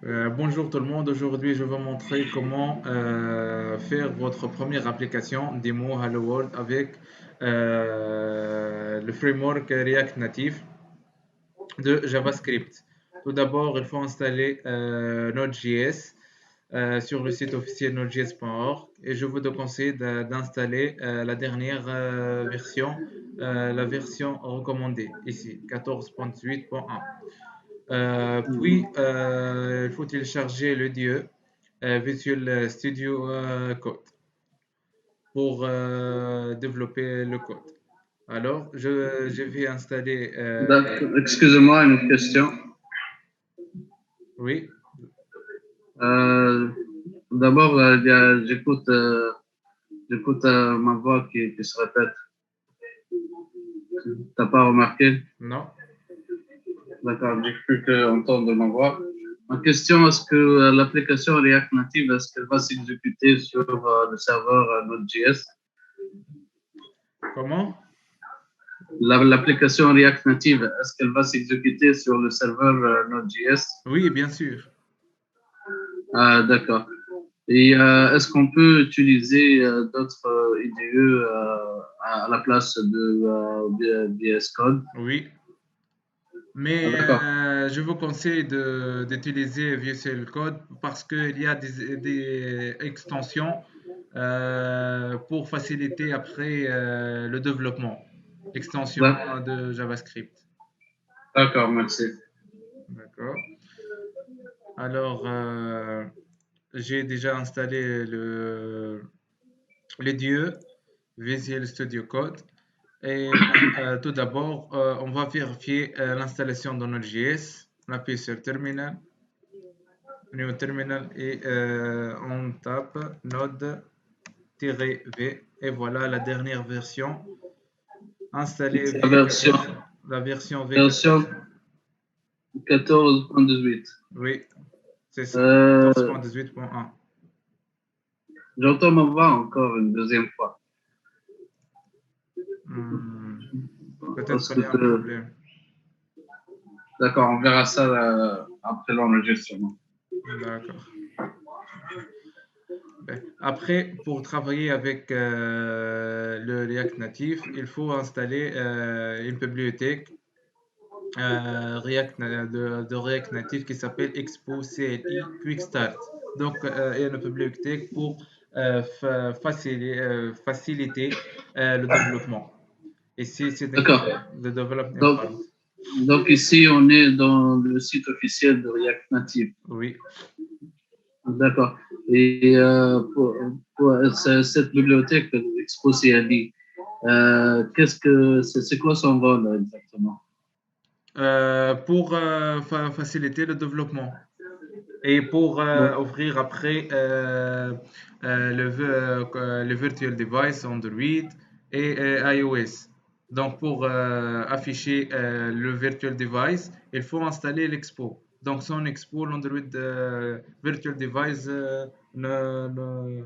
Bonjour tout le monde, aujourd'hui je vais vous montrer comment faire votre première application démo Hello World avec le framework React Native de JavaScript. Tout d'abord, il faut installer Node.js sur le site officiel nodejs.org et je vous conseille d'installer la dernière version, la version recommandée ici, 14.8.1. Puis, il faut télécharger le DE Visual Studio Code pour développer le code. Alors, je vais installer. Excusez-moi, une question. Oui, Euh, D'abord, j'écoute ma voix qui se répète. T'as pas remarqué? non. D'accord, j'ai cru entendre ma voix. Ma question, est-ce que l'application React Native, est-ce qu'elle va s'exécuter sur le serveur Node.js? Comment? L'application React Native, est-ce qu'elle va s'exécuter sur le serveur Node.js? Oui, bien sûr. Ah, d'accord. Et est-ce qu'on peut utiliser d'autres IDE à la place de VS Code? Oui. Ah, Mais d'accord. je vous conseille d'utiliser VSL Code parce qu'il y a des extensions pour faciliter après le développement. Extension de JavaScript. D'accord, merci. D'accord. Alors, j'ai déjà installé les dieux Visual Studio Code. Et tout d'abord, on va vérifier l'installation de Node.js. On appuie sur Terminal, New Terminal et on tape Node-V. Et voilà la dernière version installée La V14. La version V14. version 14.18. Oui, c'est ça, Euh, 14.18.1. J'entends ma voix encore une deuxième fois. Hmm, peut-être Parce qu'il que y a un problème. d'accord, on verra ça après l'enregistrement. D'accord. Après, pour travailler avec le React Native, il faut installer une bibliothèque de React Native qui s'appelle Expo CLI Quick Start. Donc, il y a une bibliothèque pour faciliter le développement. Ici, c'est D'accord. le Development Donc, Environment. donc ici, on est dans le site officiel de React Native. Oui. D'accord. Et pour cette bibliothèque, Expo CLI, c'est quoi son rôle exactement? Pour faciliter le développement. Et pour offrir après le Virtual Device Android et iOS. Donc pour afficher le Virtual Device, il faut installer l'Expo. Donc sans Expo, l'Android Virtual Device ne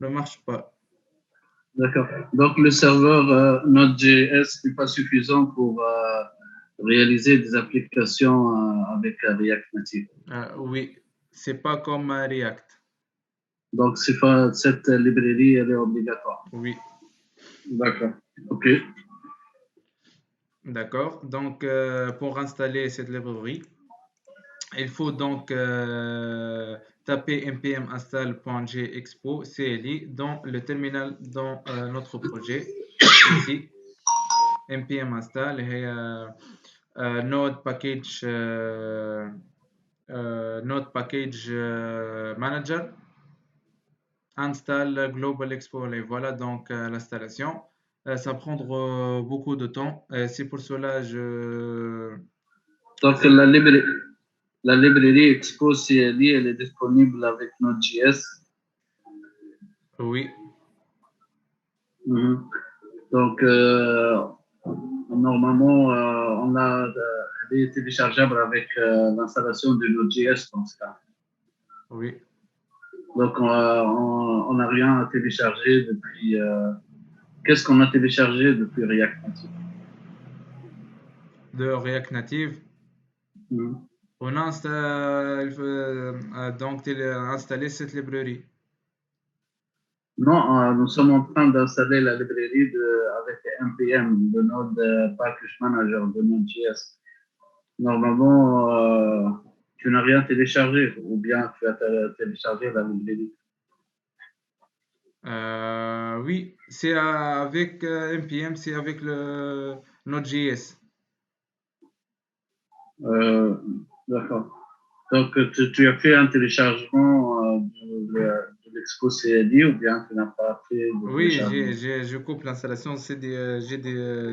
marche pas. D'accord. Donc le serveur Node.js n'est pas suffisant pour réaliser des applications avec React Native. Oui, c'est pas comme React. Donc cette librairie, elle est obligatoire. Oui, D'accord. OK. d'accord. Donc pour installer cette librairie, il faut donc taper npm install.gexpo CLI dans le terminal dans notre projet. Ici, npm install et node package node package manager install global expo. Et voilà donc l'installation. Ça prendra beaucoup de temps. C'est pour cela Donc je la librairie Expo CLI, elle est disponible avec Node.js. oui. Mhm. Donc normalement, elle est téléchargeable avec l'installation de Node.js dans ce cas. Oui, Donc on n'a rien à télécharger depuis. Qu'est-ce qu'on a téléchargé depuis React Native? de React Native. Mhm. On a donc installé cette librairie. Non, nous sommes en train d'installer la librairie avec NPM, le Node Package Manager de Node.js. Normalement, tu n'as rien téléchargé ou bien tu as téléchargé la librairie. Oui, c'est avec NPM, c'est avec le Node.js. D'accord. Donc, tu as fait un téléchargement de l'Expo CLI ou bien tu n'as pas fait de Oui, téléchargement? je coupe l'installation,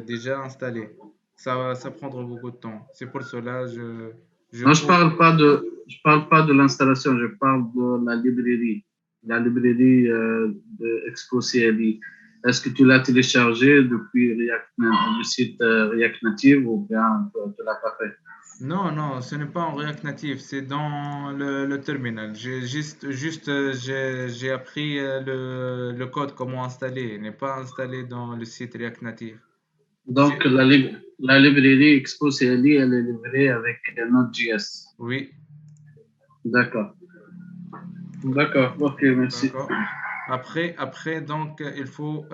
déjà installé. Ça prendra beaucoup de temps. C'est pour cela je Non, coupe. je parle pas de l'installation, je parle de la librairie de Expo CLI. Est-ce que tu l'as téléchargé depuis le site React Native ou bien tu l'as pas fait? Non, non, ce n'est pas en React Native, c'est dans le terminal. J'ai appris le code, comment installer. Il n'est pas installé dans le site React Native. Donc, la librairie Expo CLI, elle est livrée avec Node.js. Oui, D'accord. D'accord, ok, merci. d'accord. Après, donc, il faut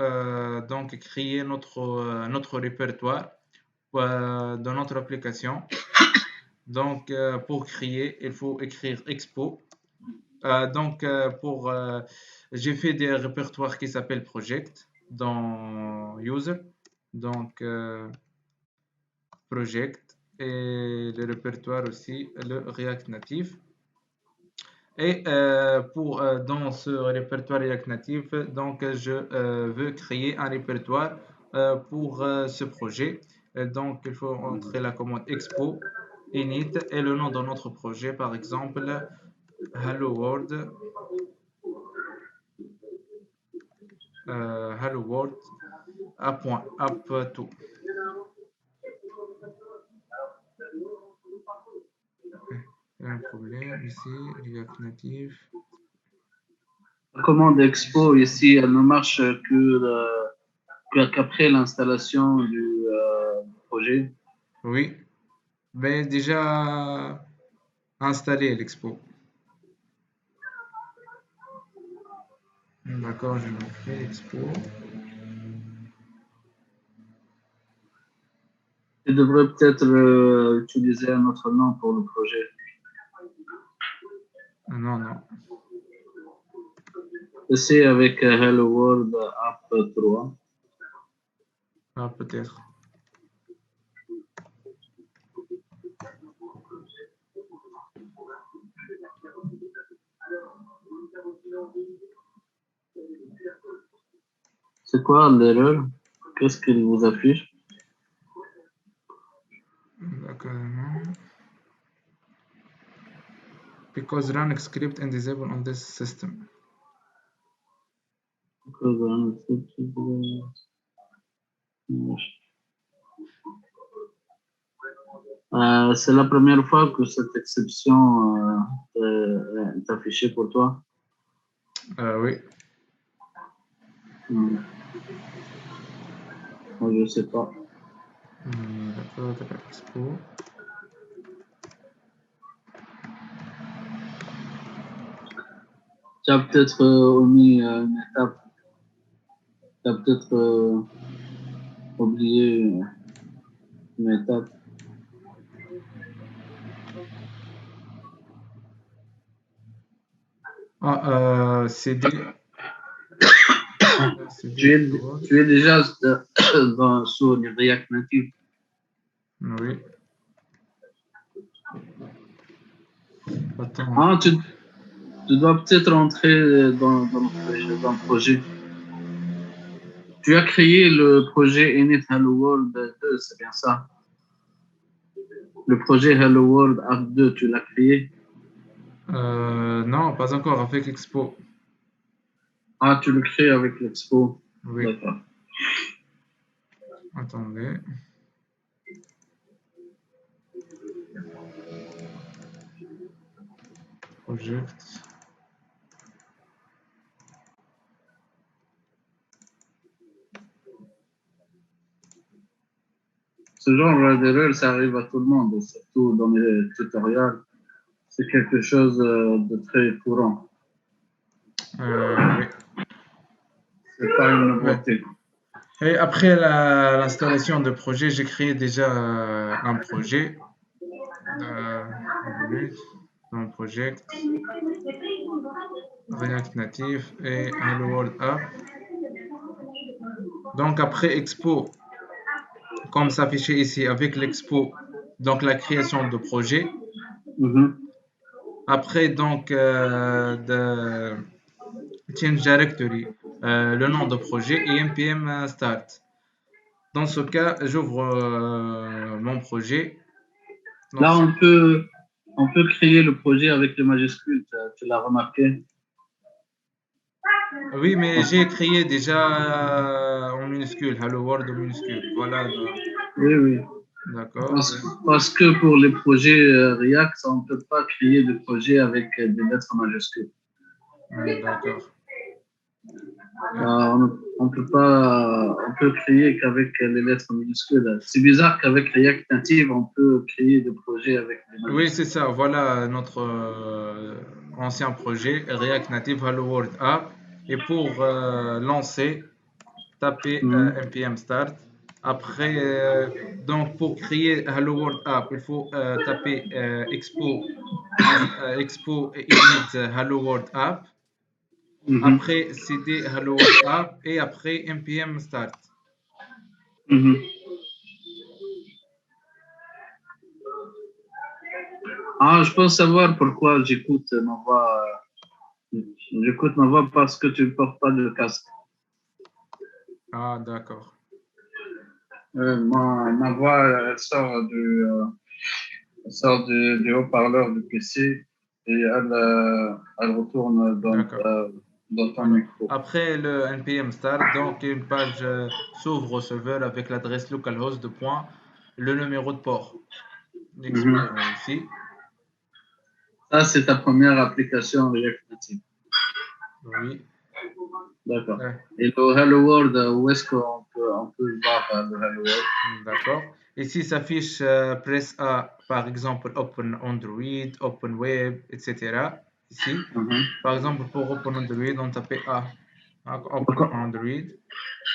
donc créer notre répertoire dans notre application. Donc, pour créer, il faut écrire Expo. Donc, j'ai fait des répertoires qui s'appellent Project dans User. Donc, Project et le répertoire aussi, le React Native. Et dans ce répertoire React Native, donc je veux créer un répertoire pour ce projet. Donc, il faut entrer la commande expo init et le nom de notre projet, par exemple, Hello World, Hello World, app tout. Il y a un problème ici, React Native. La commande Expo ici, elle ne marche qu'après l'installation du projet. Oui, mais déjà installé l'expo. D'accord, je vais créer l'expo. Tu devrais peut-être utiliser un autre nom pour le projet. Non, non. Essaye avec Hello World App 3. Ah, peut-être. C'est quoi l'erreur? Qu'est-ce qu'il vous affiche? D'accord. Because run script and disable on this system. C'est la première fois que cette exception est affichée pour toi? Oui. Moi, je ne sais pas. D'accord, de l'expo. Tu as peut-être omis une étape. Tu as peut-être oublié une étape. Ah, CD. Tu es, CD. tu es déjà sur le React Native. Oui. Attends. Ah, tu dois peut-être entrer dans le projet. Tu as créé le projet Init Hello World 2, c'est bien ça? Le projet Hello World App 2, tu l'as créé? Non, pas encore avec Expo. Ah, tu le crées avec l'Expo. Oui. D'accord. Attendez. Project. Ce genre d'erreur, ça arrive à tout le monde, surtout dans les tutoriels. C'est quelque chose de très courant. Oui. C'est pas une Ouais. nouveauté. Et après l'installation de projet, j'ai créé déjà un projet. Une minute. Dans Project, React Native et Hello World App. Donc après Expo, comme s'affichait ici avec l'Expo, donc la création de projet. Mhm. Après donc de Change Directory, le nom de projet et npm start. Dans ce cas, j'ouvre mon projet. Donc, Là, on peut créer le projet avec les majuscules, tu l'as remarqué? oui, mais j'ai créé déjà en minuscule, Hello World en minuscule. Voilà, Oui, oui. d'accord. Parce que pour les projets React, on ne peut pas créer de projet avec des lettres majuscules. D'accord. On peut pas, on peut créer qu'avec les lettres minuscules. C'est bizarre qu'avec React Native, on peut créer des projets avec des Oui, majuscules. c'est ça. Voilà notre ancien projet React Native Hello World App. Et pour lancer, tapez Mhm. npm start. Après, donc pour créer Hello World App, il faut taper expo init Hello World App. Mhm. Après cd Hello World App et après npm start. Mhm. Ah, je pense savoir pourquoi j'écoute ma voix. J'écoute ma voix parce que tu ne portes pas de casque. Ah, d'accord. Ma voix, elle sort du haut-parleur du PC et elle retourne D'accord. dans ton Voilà. micro. Après le npm start, donc une page s'ouvre au serveur avec l'adresse localhost de point, le numéro de port Mhm. exprimé ici. Ça, c'est ta première application React Native. Oui. D'accord. Ouais. Et le Hello World, où est-ce on peut voir le Hello World? D'accord. Ici s'affiche press A, par exemple Open Android, Open Web, etc. Ici, Mhm. par exemple pour Open Android, on tape A. Donc, Donc, Open Android,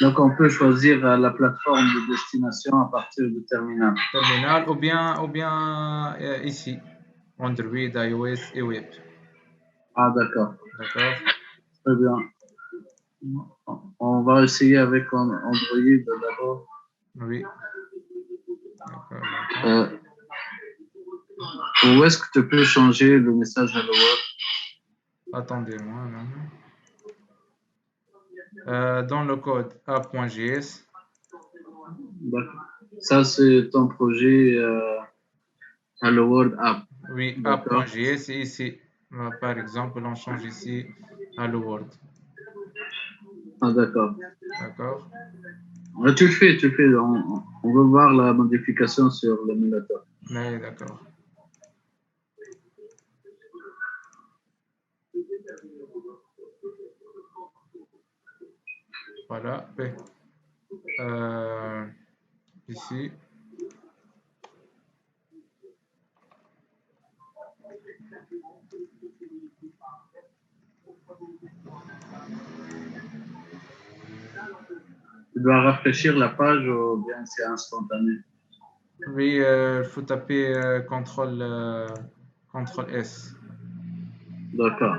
donc, on peut choisir la plateforme de destination à partir du terminal. terminal, ou bien ici, Android, iOS et Web. Ah, d'accord. D'accord. Très bien. On va essayer avec Android d'abord. Oui. D'accord, j'attends. Euh, Où est-ce que tu peux changer le message Hello World? Attendez-moi. Non. Dans le code a.js. D'accord. Ça, c'est ton projet Hello World App. Oui, D'accord. a.js et ici, par exemple, on change ici Hello World. Ah, d'accord. D'accord. Tu le fais, tu le fais. On veut voir la modification sur l'émulateur. Mais d'accord. Voilà. Euh, ici. Tu dois rafraîchir la page ou bien c'est instantané? Oui, il faut taper CTRL S. D'accord.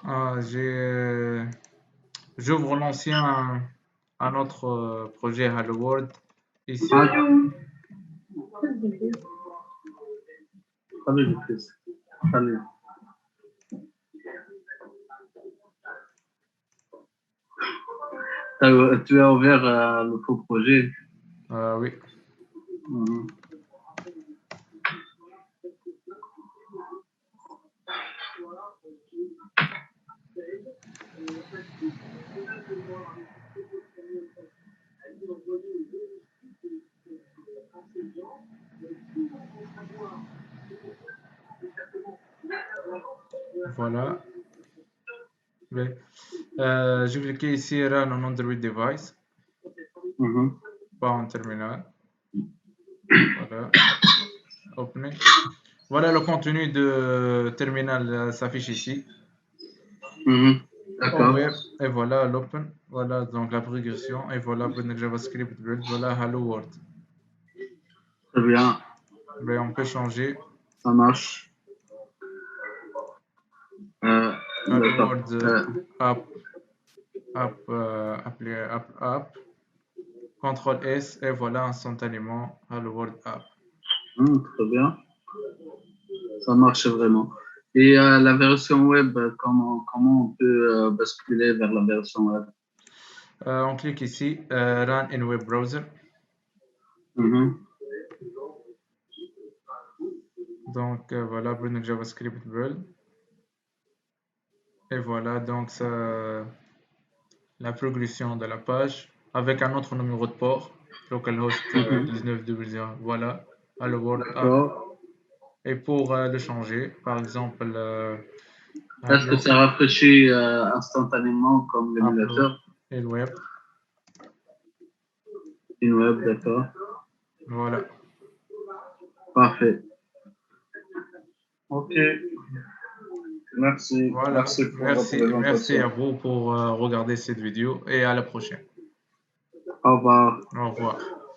Ah, j'ouvre l'ancien, un autre projet Hello World ici. Ah, salut, Chris. Salut. Tu as ouvert le faux projet. Oui. Mhm. Voilà. Mais, je clique ici Run on Android device, Mhm. pas en terminal. Voilà. Opening. Voilà le contenu de terminal s'affiche ici. Mhm. Au D'accord. web, et voilà l'open. Voilà donc la progression. Et voilà le JavaScript build. Voilà Hello World. Très bien. Mais on peut changer. Ça marche. Hello D'accord. World app, app. CTRL S et voilà instantanément Hello World app. Très bien. Ça marche vraiment. Et la version web, comment on peut basculer vers la version web? On clique ici Run in Web Browser. Mhm. Donc voilà, Bruno JavaScript build. Et voilà donc ça, la progression de la page avec un autre numéro de port, localhost Mhm. 19.0. Voilà, Hello World app. D'accord. Et pour le changer, par exemple, Est-ce que Hello ça rafraîchit instantanément comme Upload l'émulateur? et le web. Une web, d'accord. Voilà. Parfait. Ok. Merci. Voilà. Merci pour la Merci à présentation. vous pour regarder cette vidéo et à la prochaine. Au revoir. Au revoir.